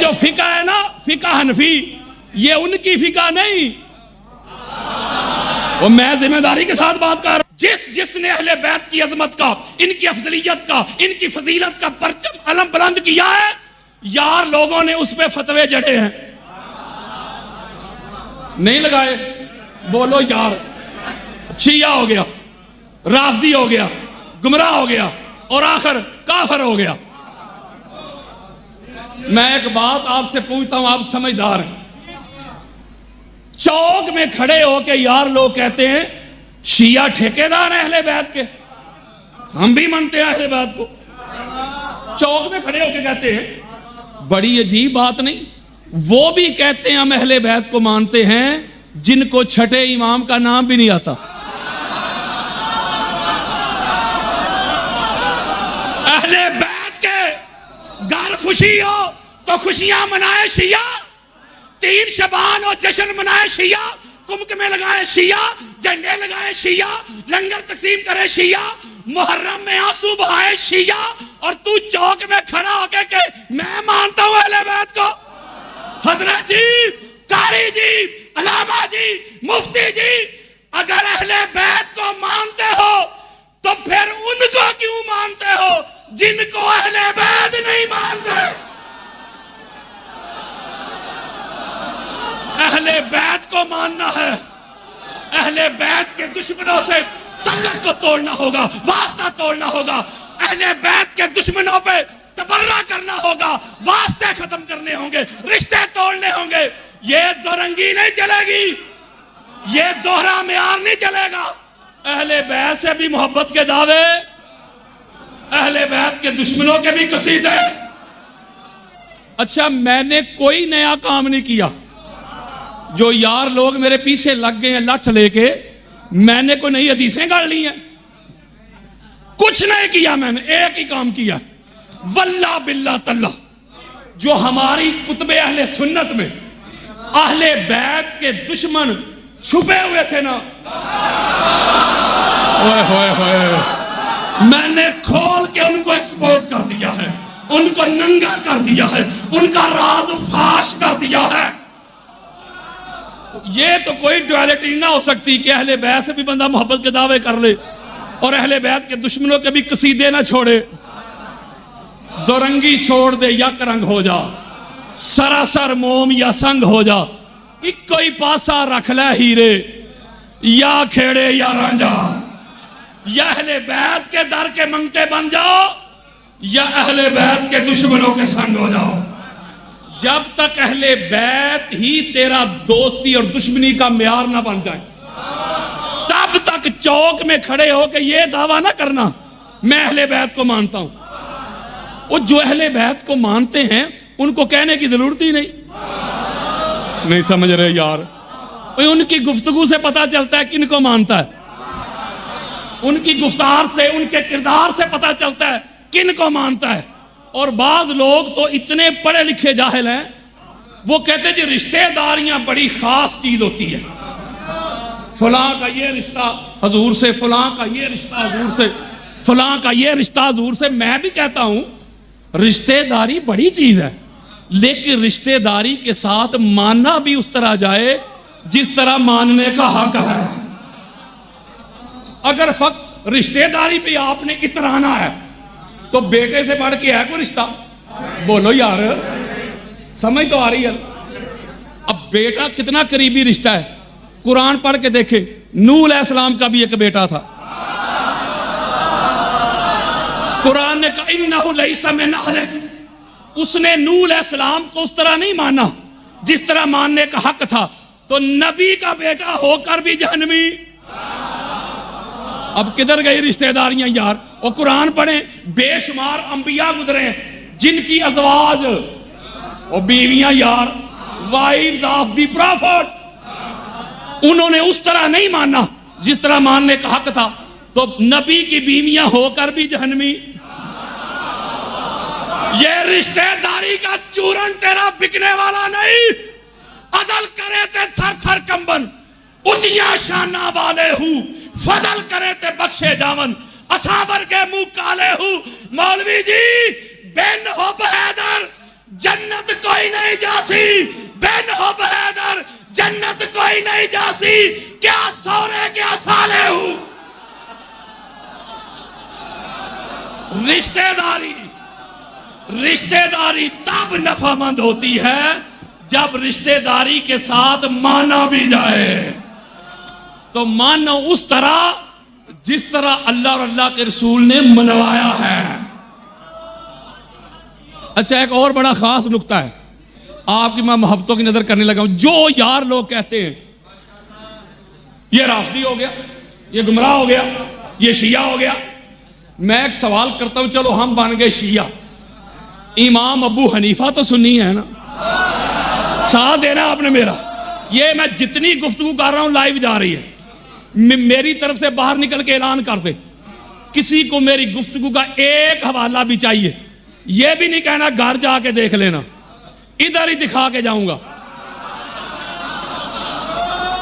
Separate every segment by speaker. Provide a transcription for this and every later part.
Speaker 1: जो फिका है ना, फिका हनफी, ये उनकी फिका नहीं। वो मैं जिम्मेदारी के साथ बात कर रहा हूं। जिसने अहले बैत की अजमत का, इनकी अफजलियत का, इनकी फजीलत का परचम अलम बुलंद किया है, यार लोगों ने उस पे फतवे जड़े हैं। नहीं लगाए? बोलो यार। शिया हो गया, राफजी हो गया, गुमराह हो गया और आखिर काफर हो गया। मैं एक बात आपसे पूछता हूं, आप समझदार हैं। चौक में खड़े होके यार लोग कहते हैं शिया ठेकेदार है अहले बैत के, हम भी मानते हैं अहले बैत को। चौक में खड़े होके कहते हैं, बड़ी अजीब बात नहीं? वो भी कहते हैं हम अहले बैत को मानते हैं जिनको छठे इमाम का नाम भी नहीं आता। अहले बैत के घर खुशी हो तो खुशियां मनाए शिया, 3 शबान और जश्न मनाए शिया, कुंभ में लगाए शिया, झंडे लगाए शिया, लंगर तकसीम करे शिया, मुहर्रम में आंसू बहाए शिया, और तू चौक में खड़ा होके के मैं मानता हूं अहले बैत को। हजरत जी, कारी जी, अलामा जी, मुफ्ती जी, अगर अहले बैत को मानते हो तो फिर उनको क्यों मानते हो जिनको अहले बैत नहीं मानते? अहले बैत को मानना है, अहले बैत के दुश्मनों से तल्लुक को तोड़ना होगा, वास्ता तोड़ना होगा, अहले बैत के दुश्मनों पे तबर्रा करना होगा, वास्ते खत्म करने होंगे, रिश्ते तोड़ने होंगे। ये दोरंगी नहीं चलेगी, ये दोहरा मेयार नहीं चलेगा। अहले बैत से भी मोहब्बत के दावे, अहले बैत के दुश्मनों के भी कसीदे। अच्छा, मैंने कोई नया काम नहीं किया। जो यार लोग मेरे पीछे लग गए हैं लठ लेके, मैंने कोई नई हदीसें गाड़ ली हैं? कुछ नहीं किया मैंने, एक ही काम किया, वल्ला बिल्ला तल्ला। जो हमारी कुतुब अहले सुन्नत में अहले बैत के दुश्मन छुपे हुए थे ना, ओए होए होए, मैंने खोल के उनको एक्सपोज कर दिया है, उनको नंगा कर दिया है, उनका राज फाश कर दिया है। ये तो कोई ड्युअलिटी ना हो सकती कि अहले बैत से भी बंदा मोहब्बत के दावे कर ले और अहले बैत के दुश्मनों के भी कसीदे ना छोड़े। दोरंगी छोड़ दे या करंग हो जा, सरासर मोम या संग हो जा, इको ही पासा रख ले हीरे, या खेड़े या रांझा, या अहले बैत के दर के मंगते बन जाओ या अहले बैत के दुश्मनों के संग हो जाओ। जब तक अहले बैत ही तेरा दोस्ती और दुश्मनी का म्यार ना बन जाए, तब तक चौक में खड़े होकर यह दावा ना करना मैं अहले बैत को मानता हूं। वो जो अहले बैत को मानते हैं उनको कहने की जरूरत ही नहीं समझ रहे यार। उनकी गुफ्तगू से पता चलता है किनको मानता है, उनकी गुफ्तार से, उनके किरदार से पता चलता है किनको मानता है। और बाज लोग तो इतने पढ़े लिखे जाहिल हैं, वो कहते जी रिश्तेदारियां बड़ी खास चीज होती है, फलां का ये रिश्ता हजूर से, फलां का ये रिश्ता हजूर से, फलां का ये रिश्ता हजूर से। मैं भी कहता हूं रिश्तेदारी बड़ी चीज है, लेकिन रिश्तेदारी के साथ मानना भी उस तरह जाए जिस तरह मानने का हक है। अगर फक्त रिश्तेदारी पे आपने इतराना है तो बेटे से बढ़ के है कोई रिश्ता? बोलो यार, समझ तो आ रही है? अब बेटा कितना करीबी रिश्ता है, कुरान पढ़ के देखे, नूह अलैहिस्सलाम का भी एक बेटा था। कुरान ने कहा इन्नहु लैसा मिन अहलिक, उसने नूह अलैहिस्सलाम को उस तरह नहीं माना जिस तरह मानने का हक था, तो नबी का बेटा होकर भी जहन्नमी। अब किधर गई रिश्तेदारियां यार? और कुरान पढ़े, बेशुमार अंबिया गुजरे जिनकी अज़वाज और बीवियां यार, वाइफ्स ऑफ द प्रॉफिट, उन्होंने उस तरह नहीं माना जिस तरह मानने का हक था, तो नबी की बीवियां होकर भी जहन्नमी। ये रिश्तेदारी का चूरन तेरा बिकने वाला नहीं। अदल करे ते थर थर कंबन, उजिया शाना वाले हूं, फजल करे ते बख्शे जावन, असाबर के मुंह काले हूं। मौलवी जी, बिन हुब हैदर जन्नत कोई नहीं जासी, बिन हुब हैदर जन्नत कोई नहीं जासी, क्या सौरे क्या साले हूं। रिश्तेदारी रिश्तेदारी तब नफामंद होती है जब रिश्तेदारी के साथ माना भी जाए। तो मानो उस तरह जिस तरह अल्लाह और अल्लाह के रसूल ने मनवाया है। अच्छा, एक और बड़ा खास नुक्ता है, आपकी मैं मोहब्बतों की नजर करने लगा हूं। जो यार लोग कहते हैं ये राफदी हो गया, ये गुमराह हो गया, ये शिया हो गया, मैं एक सवाल करता हूं, चलो हम बन गए शिया, इमाम अबू हनीफा तो सुन्नी है ना, साथ देना आपने मेरा। ये मैं जितनी गुफ्तगू कर रहा हूं लाइव जा रही है, मेरी तरफ से बाहर निकल के ऐलान कर दे, किसी को मेरी गुफ्तगू का एक हवाला भी चाहिए, ये भी नहीं कहना घर जाके देख लेना, इधर ही दिखा के जाऊंगा।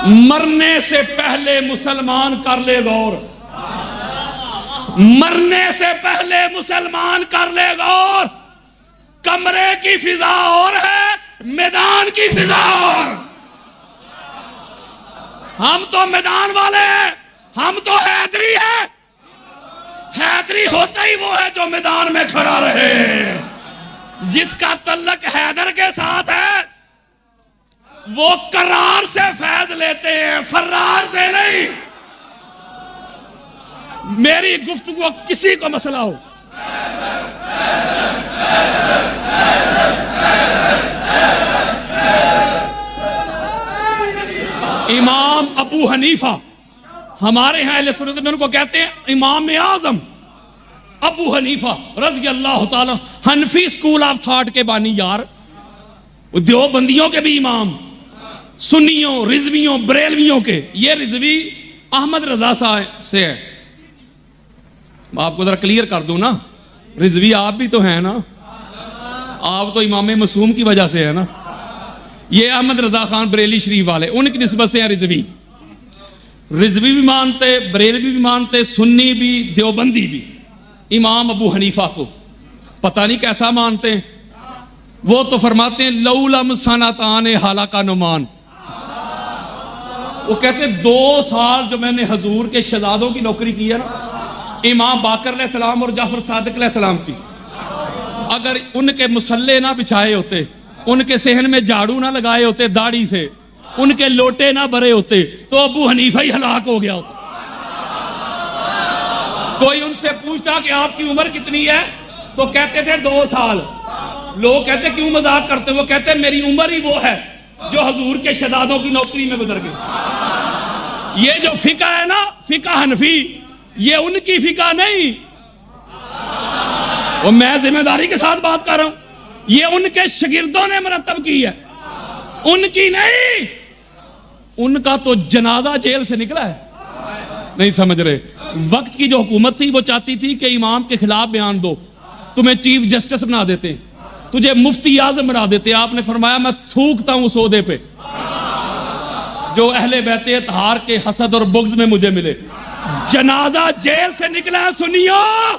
Speaker 1: मरने से पहले मुसलमान कर ले गौर, मरने से पहले मुसलमान कर ले गौर। कमरे की फिजा और है, मैदान की फिजा और। हम तो मैदान वाले हैं, हम तो हैदरी है। हैदरी होता ही वो है जो मैदान में खड़ा रहे। जिसका तल्लक हैदर के साथ है वो करार से फैद लेते हैं, फर्रार से नहीं। मेरी गुफ्तगू किसी को मसला हो, इमाम अबू हनीफा हमारे यहाँ अहले सुन्नत में उनको कहते हैं इमाम आजम अबू हनीफा रज़ी अल्लाह ताला, हनफी स्कूल ऑफ थॉट के बानी यार, देवबंदियों के भी इमाम, सुन्नियों, रिजवियों, बरेलवियों के। ये रिजवी अहमद रजा साहब से है, मैं आपको जरा क्लियर कर दूं ना, रिजवी आप भी तो हैं ना, आप तो इमाम मासूम की वजह से है ना। ये अहमद रजा खान बरेली शरीफ वाले, उनकी निस्बत से हैं रिजवी। रिजवी भी मानते, बरेलवी भी मानते, सुन्नी भी, देवबंदी भी इमाम अबू हनीफा को पता नहीं कैसा मानते हैं। वो तो फरमाते हैं लौलम सनातान हाला का नुमान, वो कहते 2 साल जो मैंने हजूर के शहजादों की नौकरी की है ना, इमाम बाकर अलैहिस्सलाम और जाफर सादिक अलैहिस्सलाम की, अगर उनके मुसल्ले ना बिछाए होते, उनके सहन में झाड़ू ना लगाए होते दाढ़ी से, उनके लोटे ना भरे होते, तो अबू हनीफा ही हलाक हो गया होता। कोई उनसे पूछता कि आपकी उम्र कितनी है, तो कहते थे 2 साल। लोग कहते क्यों मजाक करते, वो कहते मेरी उम्र ही वो है जो हजूर के शहजादों की नौकरी में गुजर गई। ये जो फिका है ना, फिका हनफी, ये उनकी फिका नहीं, वो मैं जिम्मेदारी के साथ बात कर रहा हूं, ये उनके शागिर्दों ने मरतब की है, उनकी नहीं। उनका तो जनाजा जेल से निकला है, नहीं समझ रहे। वक्त की जो हुकूमत थी वो चाहती थी कि इमाम के खिलाफ बयान दो, तुम्हें चीफ जस्टिस बना देते, तुझे मुफ्ती आजम बना देते। आपने फरमाया मैं थूकता हूं उस ओहदे पे जो अहले बैत अतहार के हसद और बुग़्ज़ में मुझे मिले। जनाजा जेल से निकला है सुन्नियों,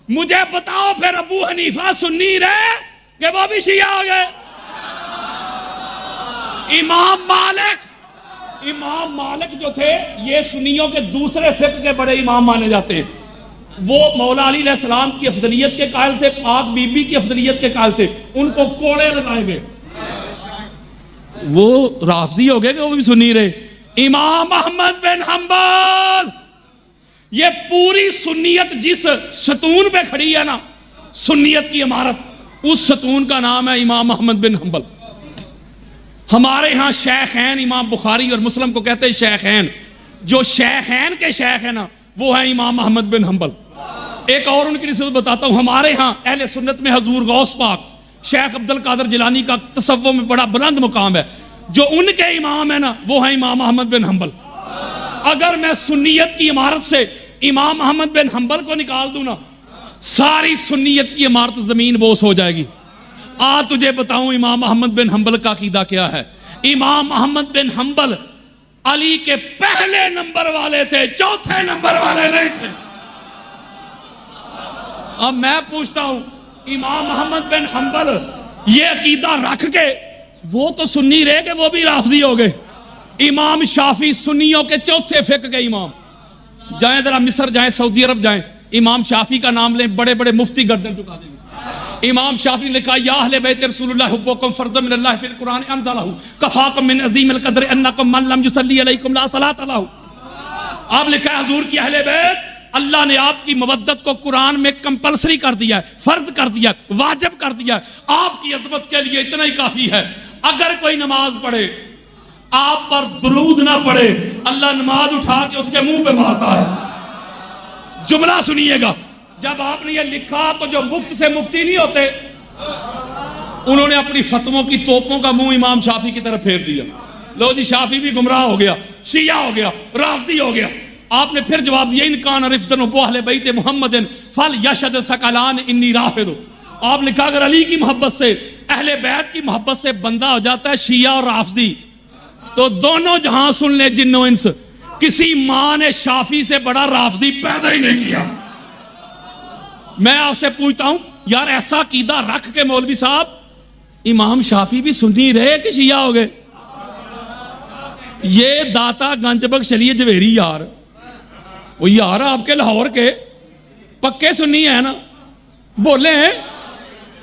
Speaker 1: मुझे बताओ फिर अबू हनीफा सुन्नी रहे कि वो भी शिया हो गए? इमाम मालिक जो थे ये सुन्नियों के दूसरे फिक्र के बड़े इमाम माने जाते हैं। वो मौला अली अलैहिस्सलाम की अफजलियत के कायल थे, पाक बीबी की अफजलियत के कायल थे, उनको कोड़े लगाएंगे। वो राफदी हो गए कि वो भी सुन्नी रहे। इमाम अहमद बिन हंबल, ये पूरी सुन्नियत जिस सतून पे खड़ी है ना, सुन्नियत की इमारत, उस सतून का नाम है इमाम अहमद बिन हंबल। हमारे यहाँ शेखैन, इमाम बुखारी और मुस्लिम को कहते हैं शेखैन। जो शेखैन के शेख है ना, वो है इमाम अहमद बिन हंबल। एक और उनकी निस्बत बताता हूँ, हमारे यहाँ अहले सुन्नत में हजूर गौस पाक शेख अब्दुल कादिर जिलानी का तसव्वुफ में बड़ा बुलंद मुकाम है। जो उनके इमाम है ना, वो है इमाम अहमद बिन हंबल। अगर मैं सुन्नियत की इमारत से इमाम अहमद बिन हंबल को निकाल दूं ना, सारी सुन्नियत की इमारत जमीन बोस हो जाएगी। आज तुझे बताऊं इमाम अहमद बिन हंबल का अकीदा क्या है। इमाम अहमद बिन हंबल अली के पहले नंबर वाले थे, चौथे नंबर वाले नहीं थे। अब मैं पूछता हूं, इमाम अहमद बिन हंबल ये अकीदा रख के वो तो सुन्नी रहे कि वो भी राफजी हो गए। इमाम शाफी सुन्नियों के चौथे फिक के इमाम। जाएं जरा मिस्र जाएं, सऊदी अरब जाएं, इमाम शाफी का नाम लें, बड़े बड़े मुफ्ती गर्दन झुका देंगे। इमाम शाफी ने लिखा या अहले बैत रसूलुल्लाह हुब्बुकुम फर्ज़un मिनल्लाह फिल कुरान अनज़लहु कफ़ाकुम मिन अज़ीमिल क़द्र अन्नकुम मन लम युसल्ली अलैकुम ला सलात लहु। आप लिखा है हुजूर की अहले बैत, अल्लाह ने आपकी मवद्दत को कुरान में कंपलसरी कर दिया है, फर्ज कर दिया है, वाजिब कर दिया है। आपकी अजमत के लिए इतना ही काफी है। अगर कोई नमाज पढ़े आप पर दुरूद ना पढ़े, अल्लाह नमाज उठा के उसके मुंह पे मारता है। जुमला सुनिएगा, जब आपने ये लिखा तो जो मुफ्त से मुफ्ती नहीं होते, उन्होंने अपनी फतवों की तोपों का मुंह इमाम शाफी की तरफ फेर दिया। लो जी, शाफी भी गुमराह हो गया, शिया हो गया, राफदी हो गया। आपने फिर जवाब दिया इनकान रिफ्दन अहले बैत मुहम्मदिन फल यशद सकलान इन्नी राफिद। आप लिखा अगर अली की मोहब्बत से, अहले बैत की मोहब्बत से बंदा हो जाता है शिया और राफदी, तो दोनों जहां सुन ले जिन्नो इंस, किसी मां ने शाफी से बड़ा राफदी पैदा ही नहीं किया। मैं आपसे पूछता हूं यार, ऐसा कीदा रख के मौलवी साहब इमाम शाफी भी सुन्नी रहे कि शिया हो गए? ये दाता गंजबख्श चलिए जवेरी यार, वो यार आपके लाहौर के पक्के सुन्नी है ना, बोले हैं,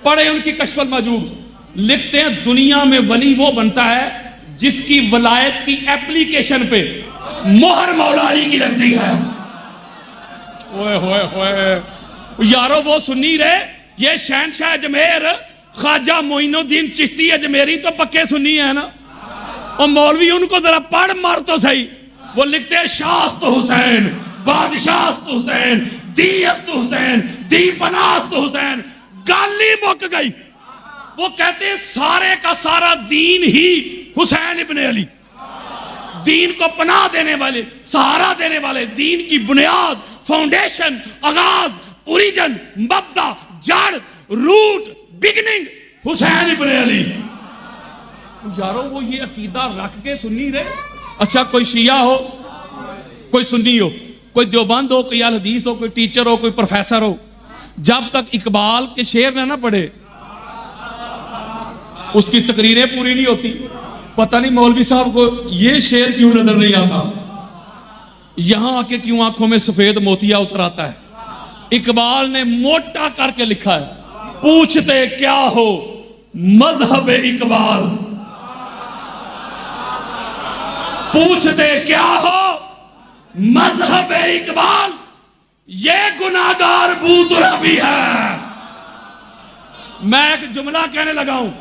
Speaker 1: पढ़े उनकी कशफल मजूब। लिखते हैं दुनिया में वली वो बनता है जिसकी वलायत की एप्लीकेशन पे मोहर मौला अली की लगती है। ओए होए होए यारो, वो सुन्नी रहे। ये शहनशाह अजमेर ख्वाजा मोइनुद्दीन चिश्ती अजमेरी तो पक्के सुन्नी है ना, और मौलवी उनको जरा पढ़ मार तो सही। वो लिखते हैं शास्त हुसैन, बादशाहस्त हुसैन, दीस्त हुसैन, दी पनास्त हुसैन। गाली मुक गई। वो कहते हैं सारे का सारा दीन ही हुसैन इब्ने अली, दीन को पनाह देने वाले, सहारा देने वाले, दीन की बुनियाद, फाउंडेशन, आगाज, ओरिजिन, मबदा, जड़, रूट, बिगिनिंग हुसैन इब्ने अली। यारो वो ये अकीदा रख के सुन्नी रहे। अच्छा, कोई शिया हो, कोई सुन्नी हो, कोई देवबंद हो, कोई अहले हदीस हो, कोई टीचर हो, कोई प्रोफेसर हो, जब तक इकबाल के शेर ना पढ़े उसकी तकरीरें पूरी नहीं होती। पता नहीं मौलवी साहब को ये शेर क्यों नजर नहीं आता, यहां आके क्यों आंखों में सफेद मोतिया उतर आता है। इकबाल ने मोटा करके लिखा है, पूछते क्या हो मजहब इकबाल, पूछते क्या हो मजहब इकबाल, ये गुनाहगार बूतुरबी है। मैं एक जुमला कहने लगा हूं,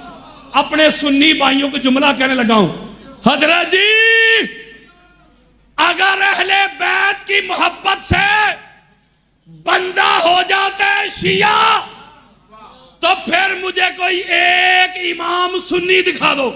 Speaker 1: अपने सुन्नी भाइयों को जुमला कहने लगा हूं। हजरत जी, अगर अहले बैत की मोहब्बत से बंदा हो जाता है शिया, तो फिर मुझे कोई एक इमाम सुन्नी दिखा दो।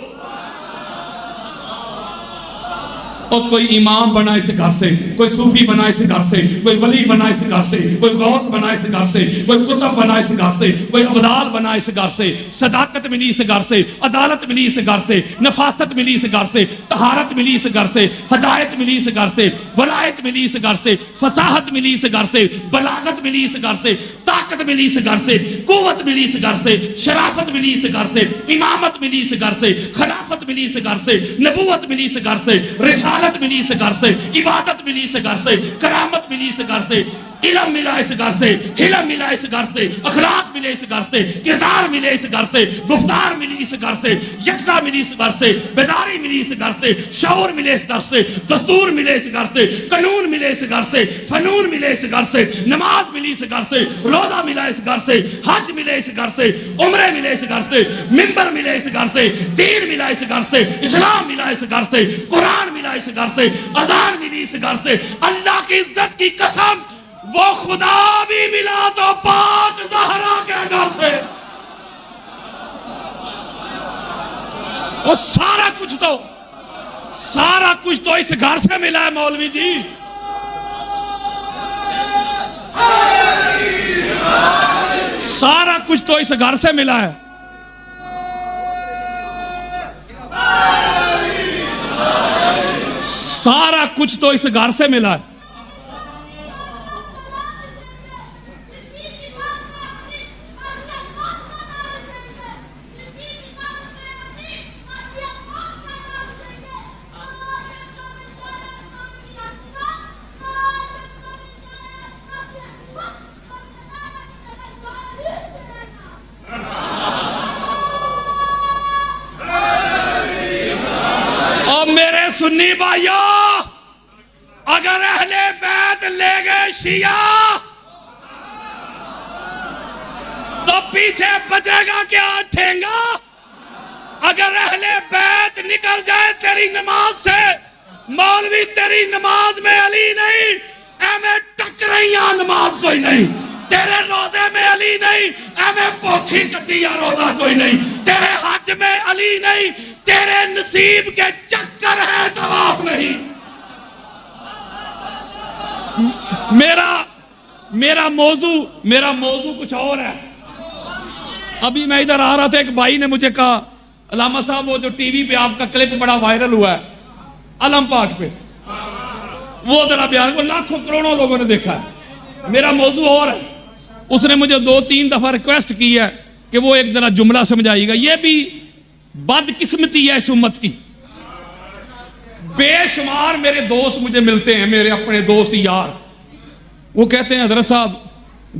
Speaker 1: और कोई इमाम बना इस घर से, कोई सूफी बना इस घर से, कोई वली बना इस घर से, कोई गौस बना इस घर से, कोई कुतुब बना इस घर से, कोई अबदाल बना इस घर से, सदाकत मिली इस घर से, अदालत मिली इस घर से, नफासत मिली इस घर से, तहारत मिली इस घर से, हदायत मिली इस घर से, वलायत मिली इस घर से, फसाहत मिली इस घर से, बलागत मिली इस घर से, ताकत मिली इस घर से, कुव्वत मिली इस घर से, शराफत मिली इस घर से, इमामत मिली इस घर से, खिलाफत मिली इस घर से, नबूवत मिली इस घर से, रिसालत मिली इस घर से, इबादत मिली इस घर से, करामत मिली इस घर से, इल्म मिला इस घर से, हिलम मिला इस घर से, अखलाक मिले इस घर से, किरदार मिले इस घर से, गुफ्तार मिली इस घर से, यकसा मिली इस घर से, बेदारी मिली इस घर से, शऊर मिले इस घर से, दस्तूर मिले इस घर से, कानून मिले इस घर से, फनून मिले इस घर से, नमाज मिली इस घर से, रोजा मिला इस घर से, हज मिले इस घर से, उम्रे मिले इस घर से, मिंबर मिले इस घर से, दीन मिला इस घर से, इस्लाम मिला इस घर से, कुरान मिला इस घर से, अजान मिली इस घर से। अल्लाह की इज्जत की कसम, वो खुदा भी मिला तो पाक ज़हरा के घर से। वो सारा कुछ तो इस घर से मिला है मौलवी जी। सारा कुछ तो इस घर से मिला है। सारा कुछ तो इस घर से मिला है। सुन्नी भाइयों, अगर अहले बैत ले गए शिया तो पीछे बचेगा क्या ठेंगा? अगर अहले बैत निकल जाए तेरी नमाज से, मौलवी तेरी नमाज में अली नहीं, एमे टकरैया नमाज कोई नहीं, तेरे रोजे में अली नहीं, एमे पोखी कटिया रोजा कोई नहीं, तेरे हज में अली नहीं, तेरे नसीब के चक्कर है तवाफ नहीं। मेरा मौजू कुछ और है। अभी मैं इधर आ रहा था, एक भाई ने मुझे कहा, अलामा साहब वो जो टीवी पे आपका क्लिप बड़ा वायरल हुआ है अलम पाक पे, वो जरा बयान, वो लाखों करोड़ों लोगों ने देखा है। मेरा मौजू और है। उसने मुझे 2-3 दफा रिक्वेस्ट की है कि वो एक जरा जुमला समझाइएगा। ये भी बदकिस्मती है इस उम्मत की। बेशुमार मेरे दोस्त मुझे मिलते हैं, मेरे अपने दोस्त यार, वो कहते हैं हजरत साहब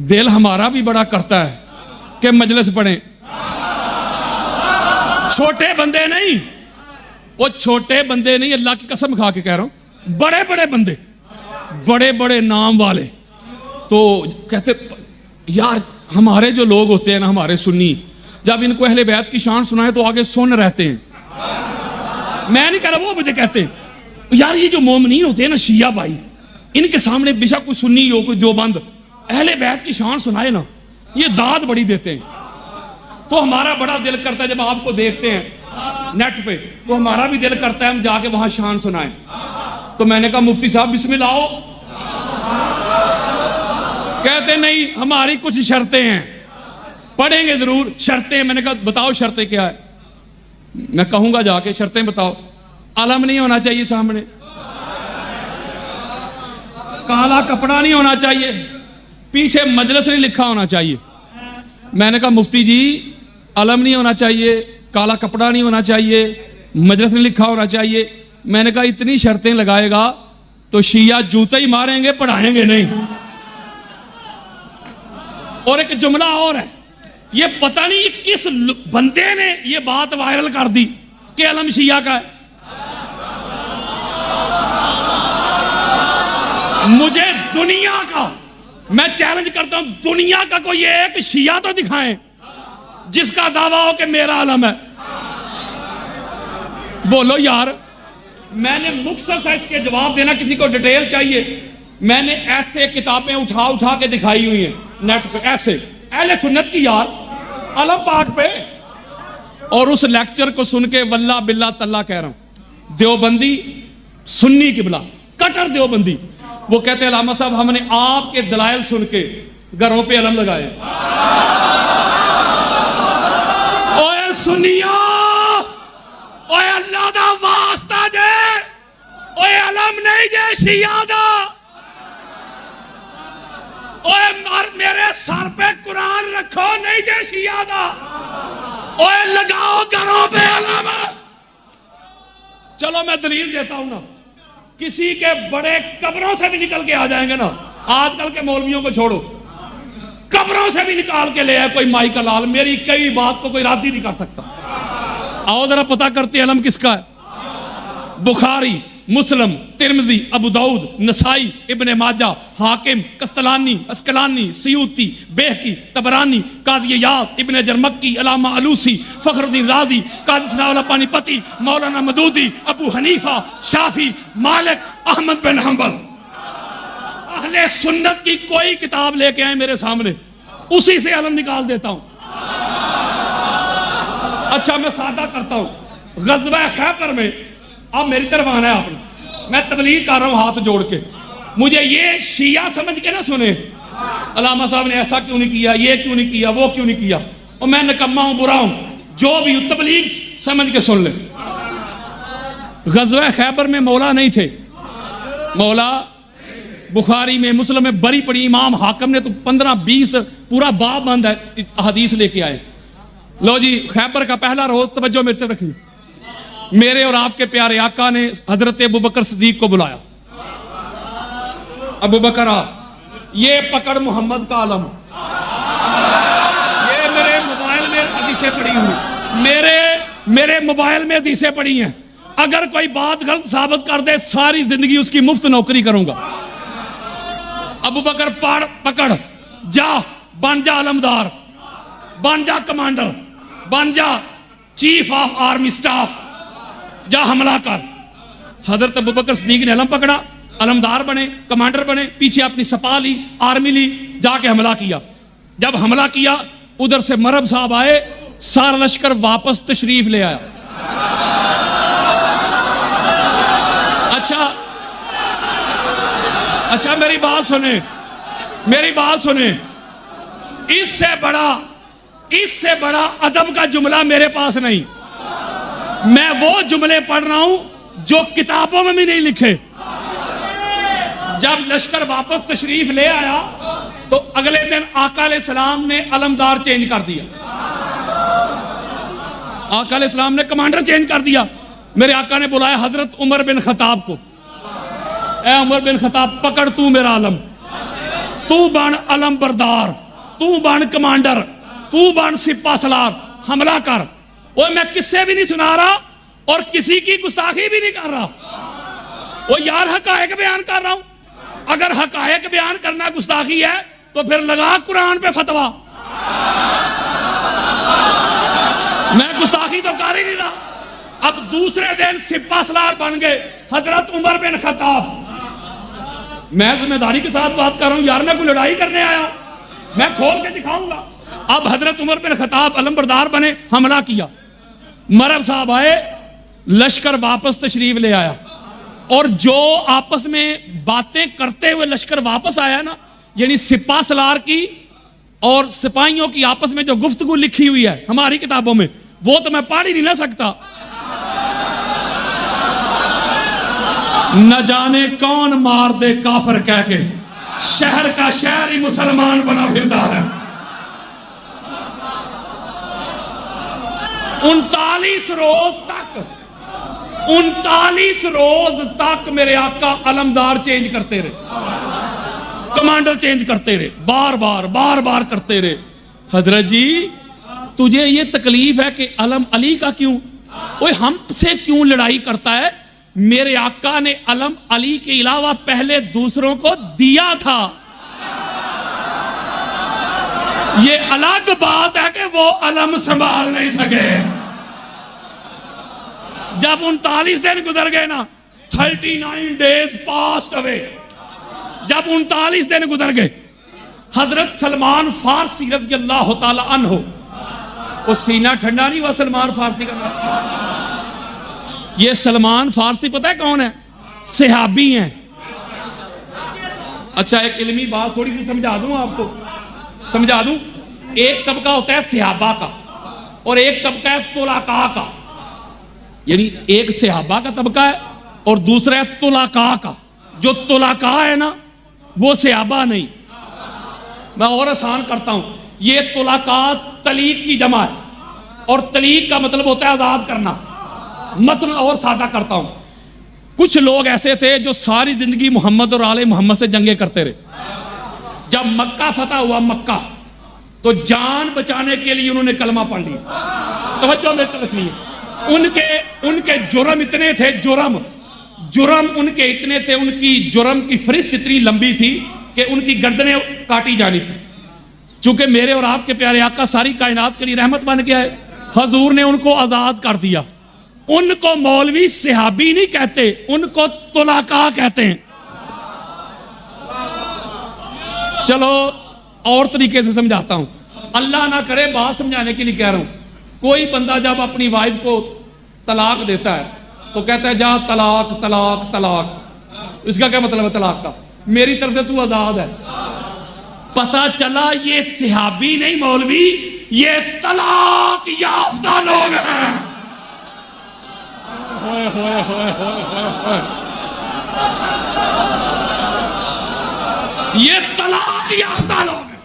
Speaker 1: दिल हमारा भी बड़ा करता है कि मजलिस पढ़े। छोटे बंदे नहीं, वो छोटे बंदे नहीं, अल्लाह की कसम खा के कह रहा हूं, बड़े बड़े बंदे, बड़े बड़े नाम वाले, तो कहते यार हमारे जो लोग होते हैं ना, हमारे सुन्नी, जब इनको अहले बैत की शान सुनाए तो आगे सुन रहते हैं। मैं नहीं कह रहा, वो मुझे कहते हैं यार ये जो मोमिनीन होते हैं ना शिया भाई, इनके सामने बेशक कोई सुन्नी हो कोई देवबंद अहले बैत की शान सुनाए ना, ये दाद बड़ी देते हैं। तो हमारा बड़ा दिल करता है जब आपको देखते हैं नेट पे, तो हमारा भी दिल करता है हम जाके वहां शान सुनाएं। तो मैंने कहा मुफ्ती साहब बिस्मिल्लाह आओ। कहते नहीं हमारी कुछ शर्तें हैं, पढ़ेंगे जरूर, शर्तें। मैंने कहा बताओ शर्तें क्या है? मैं कहूंगा जाके शर्तें बताओ। अलम नहीं होना चाहिए सामने, काला कपड़ा नहीं होना चाहिए, पीछे मजलिस नहीं लिखा होना चाहिए। मैंने कहा मुफ्ती जी अलम नहीं होना चाहिए, काला कपड़ा नहीं होना चाहिए, मजलिस नहीं लिखा होना चाहिए। मैंने कहा इतनी शर्तें लगाएगा तो शिया जूते ही मारेंगे, पढ़ाएंगे नहीं। और एक जुमला और है, ये पता नहीं किस बंदे ने ये बात वायरल कर दी कि अलम शिया का है। मुझे दुनिया का, मैं चैलेंज करता हूं, दुनिया का कोई एक शिया तो दिखाएं जिसका दावा हो कि मेरा अलम है। बोलो यार। मैंने मुख्तसर सा इसके जवाब देना, किसी को डिटेल चाहिए, मैंने ऐसे किताबें उठा उठा के दिखाई हुई हैं नेट पे, ऐसे अहले सुन्नत की यार, अलम पाक पे। और उस लेक्चर को सुन के वल्ला बिल्ला तल्ला कह रहा हूं, देवबंदी सुन्नी किबला कटर देवबंदी, वो कहते हैं अलामा साहब हमने आपके दलाइल सुन के घरों पे अलम लगाए। ओए सुनिया, ओए अल्लाह दा वास्ता दे, ओए अलम नहीं जे शिया दा, ओए मेरे सर पे कुरान रखो नहीं जे शिया दा, ओए लगाओ घरों पे अलम। चलो मैं दलील देता हूं ना, किसी के बड़े कब्रों से भी निकल के आ जाएंगे ना, आजकल के मौलवियों को छोड़ो, कब्रों से भी निकाल के ले आए कोई माई का लाल, मेरी कई बात को कोई रद्द ही नहीं कर सकता। आओ जरा पता करते अलम किसका है। बुखारी, मुस्लिम, तिरमिजी, अबू दाऊद, नसाई, इब्ने माजा, हाकिम, कस्तलानी, अस्कलानी, सियूती, बेहकी, तबरानी, कादियात, इब्ने जरमक्की, अलामा अलूसी, फखरुद्दीन राजी, काजी सनाउल्लाह पानीपति, मौलाना मदूदी, अबू हनीफा, शाफी, मालिक, अहमद बिन हंबल। अहले सुन्नत की कोई किताब लेके आए मेरे सामने, उसी से अलम निकाल देता हूं। अच्छा मैं सादा करता हूं, ग़ज़वा खैबर में, अब मेरी तरफ आना है आपने, मैं तबलीग कर रहा हूं हाथ जोड़ के, मुझे ये शिया समझ के ना सुने अलामा साहब ने ऐसा क्यों नहीं किया, ये क्यों नहीं किया, वो क्यों नहीं किया, और मैं निकम्मा हूं, बुरा हूं, जो भी तबलीग समझ के सुन ले। ग़ज़वा खैबर में मौला नहीं थे, मौला बुखारी में, मुस्लिम में बरी पड़ी, इमाम हाकिम ने तो 15-20 पूरा बाब बंद है हदीस लेके आए। लो जी, खैबर का पहला रोज, तवज्जो मेरे तरफ रखिए, मेरे और आपके प्यारे आका ने हजरत अबू बकर सिद्दीक को बुलाया। अबू बकर आ, ये पकड़ मोहम्मद का आलम, ये मेरे मोबाइल में हदीसें पड़ी हुई, मेरे मोबाइल में हदीसें पड़ी हैं, अगर कोई बात गलत साबित कर दे सारी जिंदगी उसकी मुफ्त नौकरी करूंगा। अबू बकर पकड़ जा, बन जा अलमदार, बन जा कमांडर, बन जा चीफ ऑफ आर्मी स्टाफ, जा हमला कर। हजरत अबू बकर सिद्दीक ने अलम पकड़ा, अलमदार बने, कमांडर बने, पीछे अपनी सपा ली, आर्मी ली, जाके हमला किया। जब हमला किया उधर से मरहब साहब आए, सारा लश्कर वापस तशरीफ ले आया। अच्छा मेरी बात सुने, मेरी बात सुने। इससे बड़ा अदब का जुमला मेरे पास नहीं। मैं वो जुमले पढ़ रहा हूं जो किताबों में भी नहीं लिखे। जब लश्कर वापस तशरीफ ले आया तो अगले दिन आका अलैहिस्सलाम ने अलमदार चेंज कर दिया, आका अलैहिस्सलाम ने कमांडर चेंज कर दिया। मेरे आका ने बुलाया हजरत उमर बिन खताब को, ए उमर बिन खताब पकड़ तू मेरा अलम, तू बन अलम बरदार, तू बन कमांडर, तू बन सिपा सलार, हमला कर। और मैं किस्से भी नहीं सुना रहा और किसी की गुस्ताखी भी नहीं कर रहा। वो यार हकायक बयान कर रहा हूं। अगर हकायक बयान करना गुस्ताखी है तो फिर लगा कुरान पे फतवा। मैं गुस्ताखी तो कर ही नहीं रहा। अब दूसरे दिन सिपा सलार बन गए हजरत उमर बिन खताब। मैं जिम्मेदारी के साथ बात कर रहा हूं यार, मैं कोई लड़ाई करने आया, मैं खोल के दिखाऊंगा। अब हजरत उमर बिन खताब अलमबरदार बने, हमला किया। मरहब साहब आए, लश्कर वापस तशरीफ ले आया। और जो आपस में बातें करते हुए लश्कर वापस आया ना, यानी सिपा सलार की और सिपाहियों की आपस में जो गुफ्तगू लिखी हुई है हमारी किताबों में, वो तो मैं पढ़ ही नहीं ना सकता। न जाने कौन मार दे काफिर कह के, शहर का शहर ही मुसलमान बना फिरता है। 39 रोज तक मेरे आका अलमदार चेंज करते रहे, कमांडर चेंज करते रहे, बार बार करते रहे। हजरत जी तुझे ये तकलीफ है कि अलम अली का क्यों, ओए हमसे क्यों लड़ाई करता है? मेरे आका ने अलम अली के अलावा पहले दूसरों को दिया था। ये अलग बात है कि वो अलम संभाल नहीं सके। जब 39 दिन गुजर गए ना, 39 डेज पास्ट अवे, जब 39 दिन गुजर गए, हजरत सलमान फारसी रज़ी अल्लाह तआला अन्हु, वो सीना ठंडा नहीं हुआ सलमान फारसी का। ये सलमान फारसी पता है कौन है? सहाबी हैं। अच्छा एक इल्मी बात थोड़ी सी समझा दूं आपको, समझा दूं। एक तबका होता है सहाबा का और एक तबका है तुलाका का। यानी एक सहाबा का तबका है और दूसरा है तुलाका का। जो तुलाका है ना वो सहाबा नहीं। मैं और आसान करता हूं, ये तुलाका तलीक की जमा है और तलीक का मतलब होता है आजाद करना। मसला और सादा करता हूं, कुछ लोग ऐसे थे जो सारी जिंदगी मोहम्मद और आले मोहम्मद से जंगे करते रहे। जब मक्का फतह हुआ मक्का, तो जान बचाने के लिए उन्होंने कलमा पढ़ लिया। तवज्जो मेरे तरफ नहीं है। उनके जुर्म इतने थे, जुर्म उनके इतने थे, उनकी जुर्म की फरिश्त इतनी लंबी थी कि उनकी गर्दनें काटी जानी थी। चूंकि मेरे और आपके प्यारे आका सारी कायनात के लिए रहमत बन के आए, हजूर ने उनको आजाद कर दिया। उनको मौलवी सहाबी नहीं कहते, उनको तुलाका कहते हैं। चलो और तरीके से समझाता हूं, अल्लाह ना करे बात समझाने के लिए कह रहा हूं। कोई बंदा जब अपनी वाइफ को तलाक देता है तो कहता है जा तलाक तलाक तलाक। इसका क्या मतलब है तलाक का? मेरी तरफ से तू आजाद है। पता चला ये सहाबी नहीं मौलवी, ये तलाक याफ्ता लोग हैं। ये तलाक याफ्ता लोग हैं।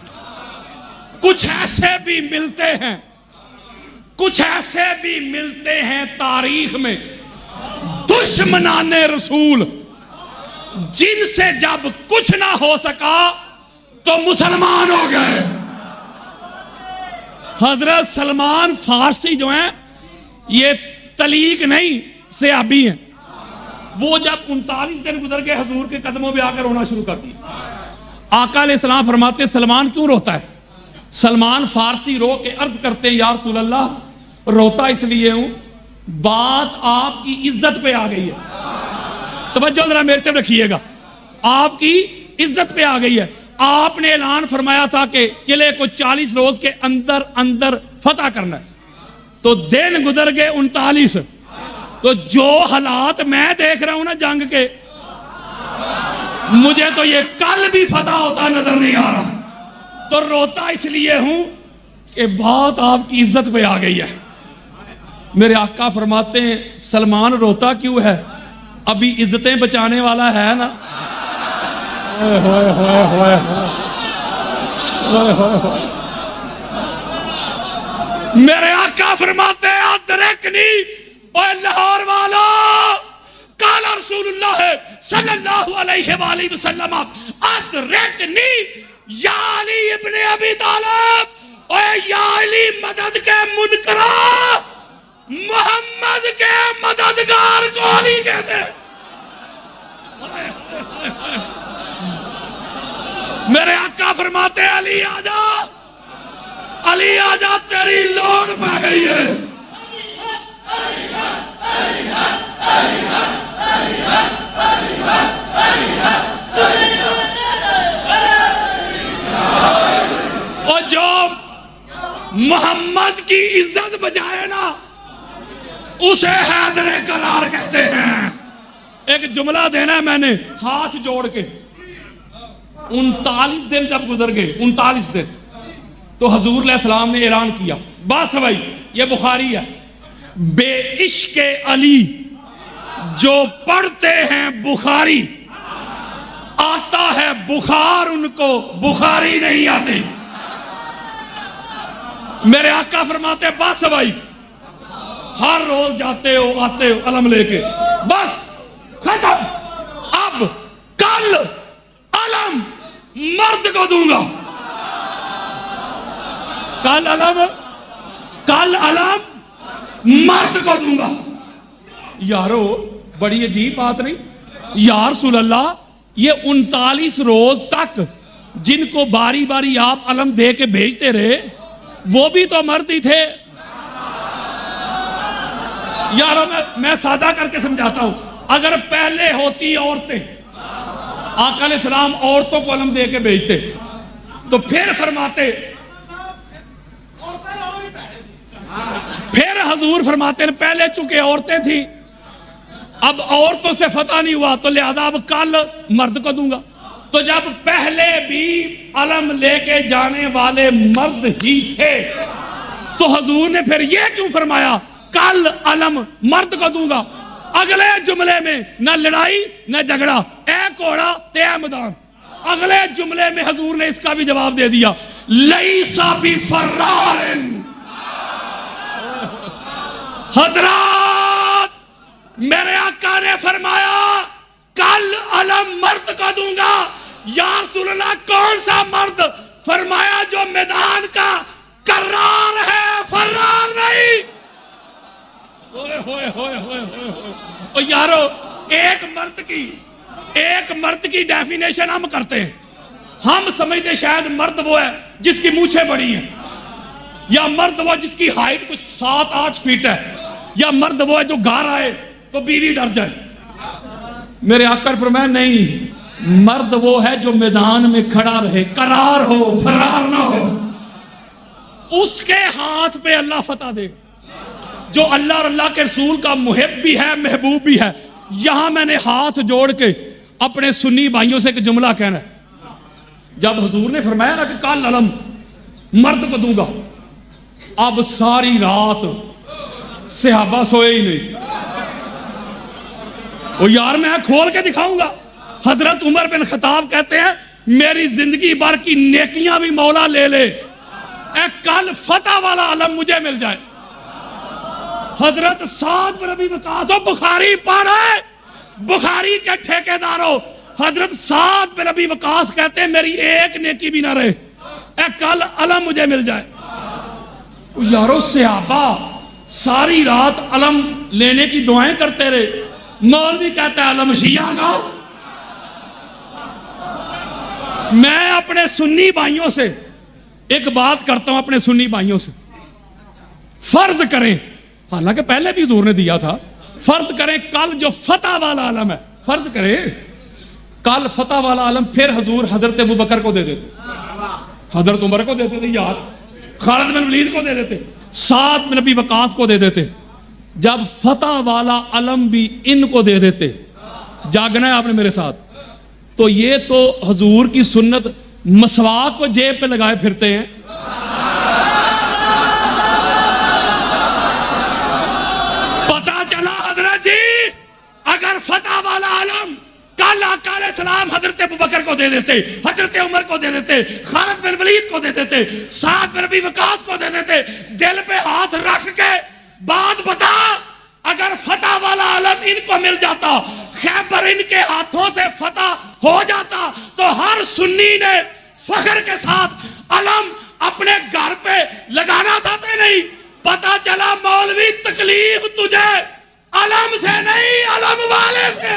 Speaker 1: कुछ ऐसे भी मिलते हैं, कुछ ऐसे भी मिलते हैं तारीख में, दुश्मनाने रसूल, जिनसे जब कुछ ना हो सका तो मुसलमान हो गए। हजरत सलमान फारसी जो हैं, ये तलीक नहीं सहाबी हैं। वो जब 39 दिन गुजर गए हजूर के कदमों में आकर रोना शुरू कर दिया। आका अलैहिस्सलाम फरमाते सलमान क्यों रोता है? सलमान फारसी रो के अर्ज करते हैं या रसूल अल्लाह, रोता इसलिए हूं बात आपकी इज्जत पे आ गई है। तवज्जो जरा मेरे तरफ रखिएगा, आपकी इज्जत पे आ गई है। आपने ऐलान फरमाया था कि किले को 40 रोज के अंदर अंदर फतह करना है, तो दिन गुजर गए 39। तो जो हालात मैं देख रहा हूं ना जंग के, मुझे तो ये कल भी फतह होता नजर नहीं आ रहा। तो रोता इसलिए हूं कि बात आपकी इज्जत पे आ गई है। मेरे आका फरमाते हैं सलमान रोता क्यों है? अभी इज्जतें बचाने वाला है ना। मेरे आका फरमाते हैं अदरकनी और लाहौर वाला काल रसूलुल्लाह सल्लल्लाहु अलैहि वसल्लम अदरकनी या अली इब्ने अबी तालिब और या अली मदद के मुनकरा, मोहम्मद के मददगार को अली कहते। मेरे आका फरमाते अली आजा, अली आजा, तेरी लोड़ पा गई है। और जो मोहम्मद की इज्जत बचाए ना, उसे हैदर करार कहते हैं। एक जुमला देना है मैंने हाथ जोड़ के। 39 दिन जब गुजर गए, 39 दिन, तो हजूर अलैहिस्सलाम ने ऐलान किया, बस भाई, ये बुखारी है, बेइश्क़ अली जो पढ़ते हैं बुखारी, आता है बुखार उनको, बुखारी नहीं आती। मेरे आका फरमाते बस भाई, हर रोज जाते हो आते हो अलम लेके, बस खत्म। अब कल अलम मर्द को दूंगा, कल अलम मर्द को दूंगा। यारो बड़ी अजीब बात नहीं? या रसूल अल्लाह, ये 39 रोज तक जिनको बारी बारी आप अलम दे के भेजते रहे, वो भी तो मर्द ही थे। यारो मैं सादा करके समझाता हूं। अगर पहले होती औरतें, आका अलैहिस्सलाम औरतों को अलम दे के भेजते, तो फिर फरमाते, फिर हजूर फरमाते पहले चूंकि औरतें थी, अब औरतों से फतह नहीं हुआ, तो लिहाजा अब कल मर्द को दूंगा। तो जब पहले भी अलम लेके जाने वाले मर्द ही थे, तो हजूर ने फिर यह क्यों फरमाया कल अलम मर्द को दूंगा? अगले जुमले में न लड़ाई न झगड़ा, ए घोड़ा ते मैदान। अगले जुमले में हजूर ने इसका भी जवाब दे दिया, लईसा बि फर्रारिन। हजरात, मेरे आका ने फरमाया कल अलम मर्द को दूंगा। या रसूल अल्लाह, कौन सा मर्द? फरमाया जो मैदान का कर्रार है, फर्रार नहीं। ओ यारो, एक मर्द की डेफिनेशन हम करते हैं। हम समझते शायद मर्द वो है जिसकी मूछें बड़ी हैं, या मर्द वो जिसकी हाइट कुछ 7-8 फीट है, या मर्द वो है जो घर आए तो बीवी डर जाए। मेरे आकर पर मैं नहीं, मर्द वो है जो मैदान में खड़ा रहे, करार हो, फरार ना हो। उसके हाथ पे अल्लाह फतह देगा, जो अल्लाह और अल्लाह के रसूल का मुहिब भी है, महबूब भी है। यहां मैंने हाथ जोड़ के अपने सुन्नी भाइयों से एक जुमला कहना है। जब हुजूर ने फरमाया ना कि कल अलम मर्द को दूंगा, अब सारी रात सहाबा सोए ही नहीं। और यार मैं खोल के दिखाऊंगा। हजरत उमर बिन खताब कहते हैं, मेरी जिंदगी भर की नेकियां भी मौला ले ले, कल फतह वाला अलम मुझे मिल जाए। हजरत साद बिन अबी वक्कास, बुखारी पढ़े, बुखारी के ठेकेदारों, हजरत साद बिन अबी वक्कास कहते हैं मेरी एक नेकी भी ना रहे, कल अलम मुझे मिल जाए। यारो सारी रात अलम लेने की दुआएं करते रहे। मौलवी कहता है अलम शिया का। मैं अपने सुन्नी भाइयों से एक बात करता हूं, अपने सुन्नी भाइयों से, फर्ज करें, हालांकि पहले भी हुजूर ने दिया था, फर्ज करें कल जो फतह वाला आलम है, फर्ज करें कल फतह वाला आलम फिर हुजूर हजरत अबू बकर को दे देते, हजरत उमर को दे देते, यार खालिद बिन वलीद को दे देते, साद बिन नबी वकास को दे देते। जब फतह वाला अलम भी इनको दे देते, जागना है आपने मेरे साथ, तो ये तो हुजूर की सुन्नत मसवाक को जेब पे लगाए फिरते हैं। पता चला हजरत जी, अगर फतह वाला आलम कल आका अलैहिस्सलाम हजरत अबू बकर को दे देते, हजरत उमर को दे देते, खालिद बिन वलीद को दे देते, साद बिन नबी वकास को दे देते, दिल पे हाथ रख के बात बता, अगर फतह वाला आलम इनको मिल जाता, खैबर इनके हाथों से फतह हो जाता, तो हर सुन्नी ने फख्र के साथ अलम अपने घर पे लगाना था। तो नहीं पता चला मौलवी, तकलीफ तुझे अलम से नहीं अलम वाले से।